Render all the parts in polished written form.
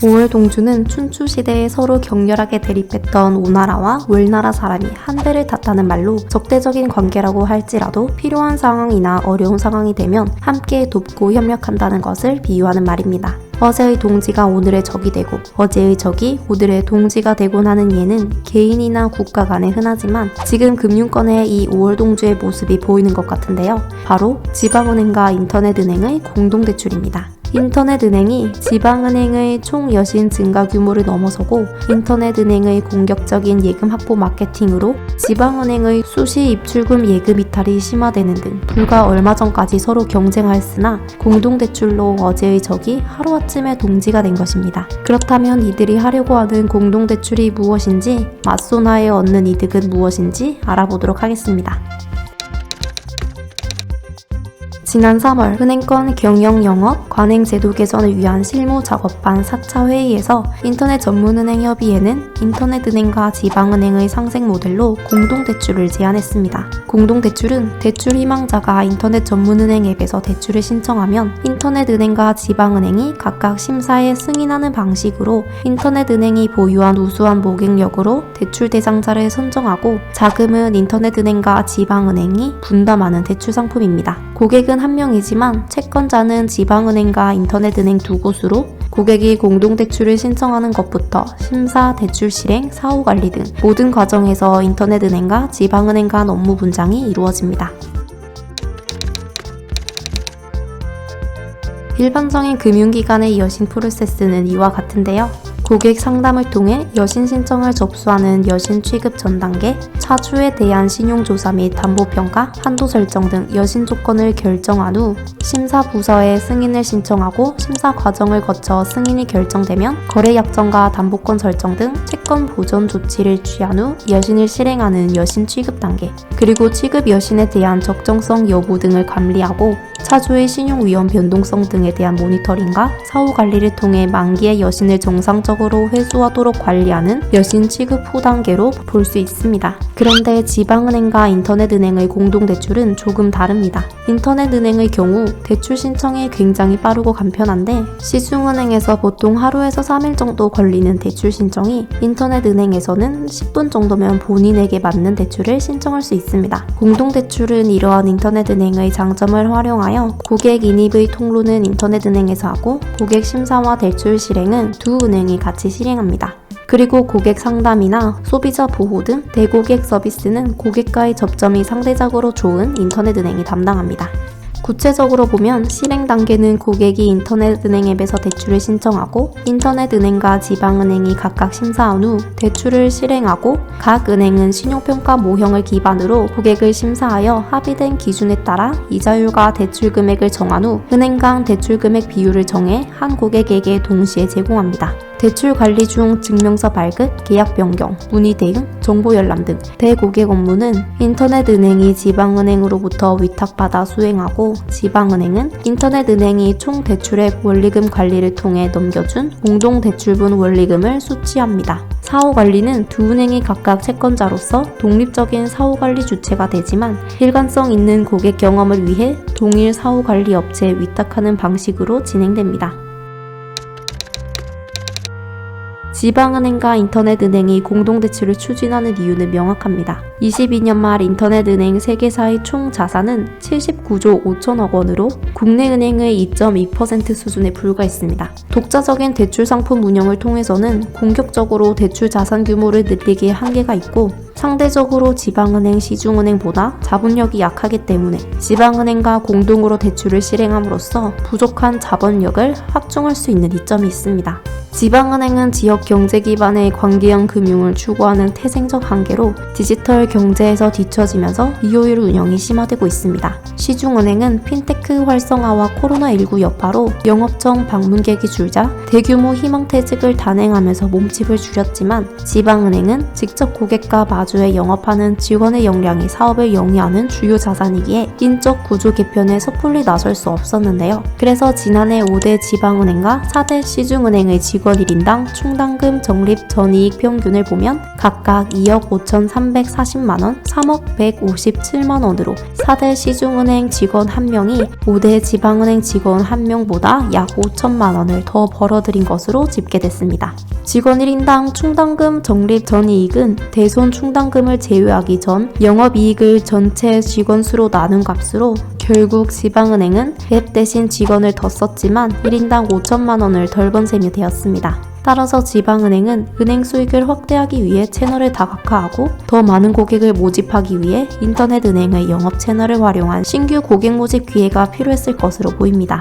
오월동주는 춘추시대에 서로 격렬하게 대립했던 오나라와 월나라 사람이 한 배를 탔다는 말로 적대적인 관계라고 할지라도 필요한 상황이나 어려운 상황이 되면 함께 돕고 협력한다는 것을 비유하는 말입니다. 어제의 동지가 오늘의 적이 되고 어제의 적이 오늘의 동지가 되곤 하는 예는 개인이나 국가 간에 흔하지만 지금 금융권의 이 오월동주의 모습이 보이는 것 같은데요. 바로 지방은행과 인터넷은행의 공동대출입니다. 인터넷은행이 지방은행의 총 여신 증가 규모를 넘어서고 인터넷은행의 공격적인 예금 확보 마케팅으로 지방은행의 수시 입출금 예금 이탈이 심화되는 등 불과 얼마 전까지 서로 경쟁하였으나 공동대출로 어제의 적이 하루아침에 동지가 된 것입니다. 그렇다면 이들이 하려고 하는 공동대출이 무엇인지, 맞소나에 얻는 이득은 무엇인지 알아보도록 하겠습니다. 지난 3월 은행권 경영영업 관행제도 개선을 위한 실무작업반 4차 회의에서 인터넷 전문은행협의회는 인터넷은행과 지방은행의 상생 모델로 공동대출을 제안했습니다. 공동대출은 대출 희망자가 인터넷 전문은행 앱에서 대출을 신청하면 인터넷은행과 지방은행이 각각 심사에 승인하는 방식으로 인터넷은행이 보유한 우수한 모객력으로 대출 대상자를 선정하고 자금은 인터넷은행과 지방은행이 분담하는 대출 상품입니다. 고객은 한 명이지만 채권자는 지방은행과 인터넷은행 두 곳으로 고객이 공동대출을 신청하는 것부터 심사, 대출 실행, 사후관리 등 모든 과정에서 인터넷은행과 지방은행 간 업무 분장이 이루어집니다. 일반적인 금융기관의 여신 프로세스는 이와 같은데요. 고객 상담을 통해 여신 신청을 접수하는 여신 취급 전 단계, 차주에 대한 신용조사 및 담보평가, 한도 설정 등 여신 조건을 결정한 후 심사 부서에 승인을 신청하고 심사 과정을 거쳐 승인이 결정되면 거래 약정과 담보권 설정 등 채권 보전 조치를 취한 후 여신을 실행하는 여신 취급 단계, 그리고 취급 여신에 대한 적정성 여부 등을 감리하고 차주의 신용 위험 변동성 등에 대한 모니터링과 사후 관리를 통해 만기의 여신을 정상적으로 회수하도록 관리하는 여신 취급 후 단계로 볼 수 있습니다. 그런데 지방은행과 인터넷은행의 공동대출은 조금 다릅니다. 인터넷은행의 경우 대출 신청이 굉장히 빠르고 간편한데 시중은행에서 보통 하루에서 3일 정도 걸리는 대출 신청이 인터넷은행에서는 10분 정도면 본인에게 맞는 대출을 신청할 수 있습니다. 공동대출은 이러한 인터넷은행의 장점을 활용하여 고객 인입의 통로는 인터넷은행에서 하고 고객 심사와 대출 실행은 두 은행이 같이 실행합니다. 그리고 고객 상담이나 소비자 보호 등 대고객 서비스는 고객과의 접점이 상대적으로 좋은 인터넷은행이 담당합니다. 구체적으로 보면 실행 단계는 고객이 인터넷은행 앱에서 대출을 신청하고 인터넷은행과 지방은행이 각각 심사한 후 대출을 실행하고 각 은행은 신용평가 모형을 기반으로 고객을 심사하여 합의된 기준에 따라 이자율과 대출 금액을 정한 후 은행 간 대출 금액 비율을 정해 한 고객에게 동시에 제공합니다. 대출 관리 중 증명서 발급, 계약 변경, 문의 대응, 정보 열람 등 대고객 업무는 인터넷은행이 지방은행으로부터 위탁받아 수행하고 지방은행은 인터넷은행이 총 대출액 원리금 관리를 통해 넘겨준 공동대출분 원리금을 수취합니다. 사후관리는 두 은행이 각각 채권자로서 독립적인 사후관리 주체가 되지만 일관성 있는 고객 경험을 위해 동일 사후관리 업체에 위탁하는 방식으로 진행됩니다. 지방은행과 인터넷은행이 공동대출을 추진하는 이유는 명확합니다. 22년 말 인터넷은행 세계사의 총 자산은 79조 5천억 원으로 국내 은행의 2.2% 수준에 불과했습니다. 독자적인 대출 상품 운영을 통해서는 공격적으로 대출 자산 규모를 늘리기에 한계가 있고 상대적으로 지방은행, 시중은행보다 자본력이 약하기 때문에 지방은행과 공동으로 대출을 실행함으로써 부족한 자본력을 확충할 수 있는 이점이 있습니다. 지방은행은 지역 경제 기반의 관계형 금융을 추구하는 태생적 한계로 디지털 경제에서 뒤처지면서 이효율 운영이 심화되고 있습니다. 시중은행은 핀테크 활성화와 코로나19 여파로 영업청 방문객이 줄자 대규모 희망퇴직을 단행하면서 몸집을 줄였지만 지방은행은 직접 고객과 마주해 영업하는 직원의 역량이 사업을 영위하는 주요 자산이기에 인적 구조 개편에 섣불리 나설 수 없었는데요. 그래서 지난해 5대 지방은행과 4대 시중은행의 직원 직원 1인당 충당금 적립 전이익 평균을 보면 각각 2억 5,340만원, 3억 157만원으로 4대 시중은행 직원 1명이 5대 지방은행 직원 1명보다 약 5천만원을 더 벌어들인 것으로 집계됐습니다. 직원 1인당 충당금 적립 전이익은 대손 충당금을 제외하기 전 영업이익을 전체 직원 수로 나눈 값으로 결국 지방은행은 앱 대신 직원을 더 썼지만 1인당 5천만원을 덜 번 셈이 되었습니다. 따라서 지방은행은 은행 수익을 확대하기 위해 채널을 다각화하고 더 많은 고객을 모집하기 위해 인터넷 은행의 영업 채널을 활용한 신규 고객 모집 기회가 필요했을 것으로 보입니다.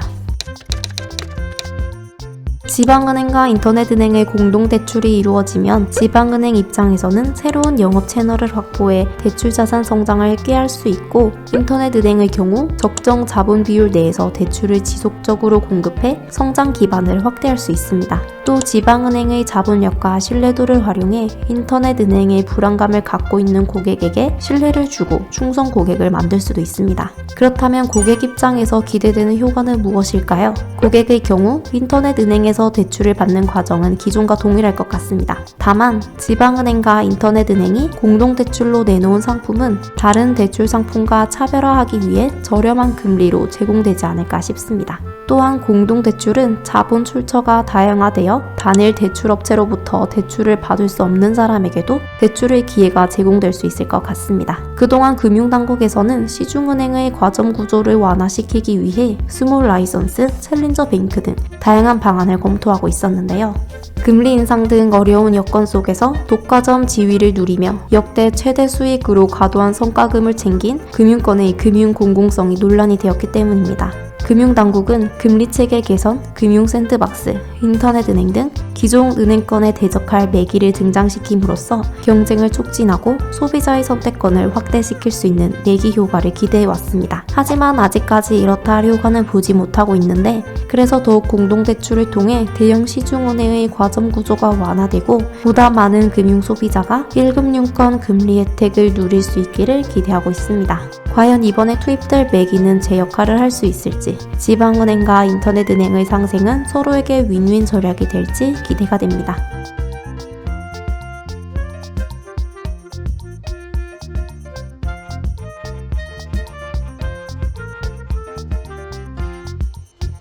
지방은행과 인터넷은행의 공동대출이 이루어지면 지방은행 입장에서는 새로운 영업 채널을 확보해 대출 자산 성장을 꾀할 수 있고, 인터넷은행의 경우 적정 자본 비율 내에서 대출을 지속적으로 공급해 성장 기반을 확대할 수 있습니다. 또 지방은행의 자본력과 신뢰도를 활용해 인터넷은행의 불안감을 갖고 있는 고객에게 신뢰를 주고 충성 고객을 만들 수도 있습니다. 그렇다면 고객 입장에서 기대되는 효과는 무엇일까요? 고객의 경우 인터넷은행에서 대출을 받는 과정은 기존과 동일할 것 같습니다. 다만 지방은행과 인터넷은행이 공동대출로 내놓은 상품은 다른 대출 상품과 차별화하기 위해 저렴한 금리로 제공되지 않을까 싶습니다. 또한 공동대출은 자본 출처가 다양화되어 단일 대출업체로부터 대출을 받을 수 없는 사람에게도 대출의 기회가 제공될 수 있을 것 같습니다. 그동안 금융당국에서는 시중은행의 과점 구조를 완화시키기 위해 스몰 라이선스, 챌린저 뱅크 등 다양한 방안을 검토하고 있었는데요. 금리 인상 등 어려운 여건 속에서 독과점 지위를 누리며 역대 최대 수익으로 과도한 성과금을 챙긴 금융권의 금융 공공성이 논란이 되었기 때문입니다. 금융당국은 금리체계 개선, 금융샌드박스, 인터넷은행 등 기존 은행권에 대적할 매기를 등장시킴으로써 경쟁을 촉진하고 소비자의 선택권을 확대시킬 수 있는 내기 효과를 기대해왔습니다. 하지만 아직까지 이렇다 할 효과는 보지 못하고 있는데, 그래서 더욱 공동대출을 통해 대형 시중은행의 과점 구조가 완화되고 보다 많은 금융 소비자가 1금융권 금리 혜택을 누릴 수 있기를 기대하고 있습니다. 과연 이번에 투입될 매기는 제 역할을 할 수 있을지, 지방은행과 인터넷은행의 상생은 서로에게 윈윈 전략이 될지 기대가 됩니다.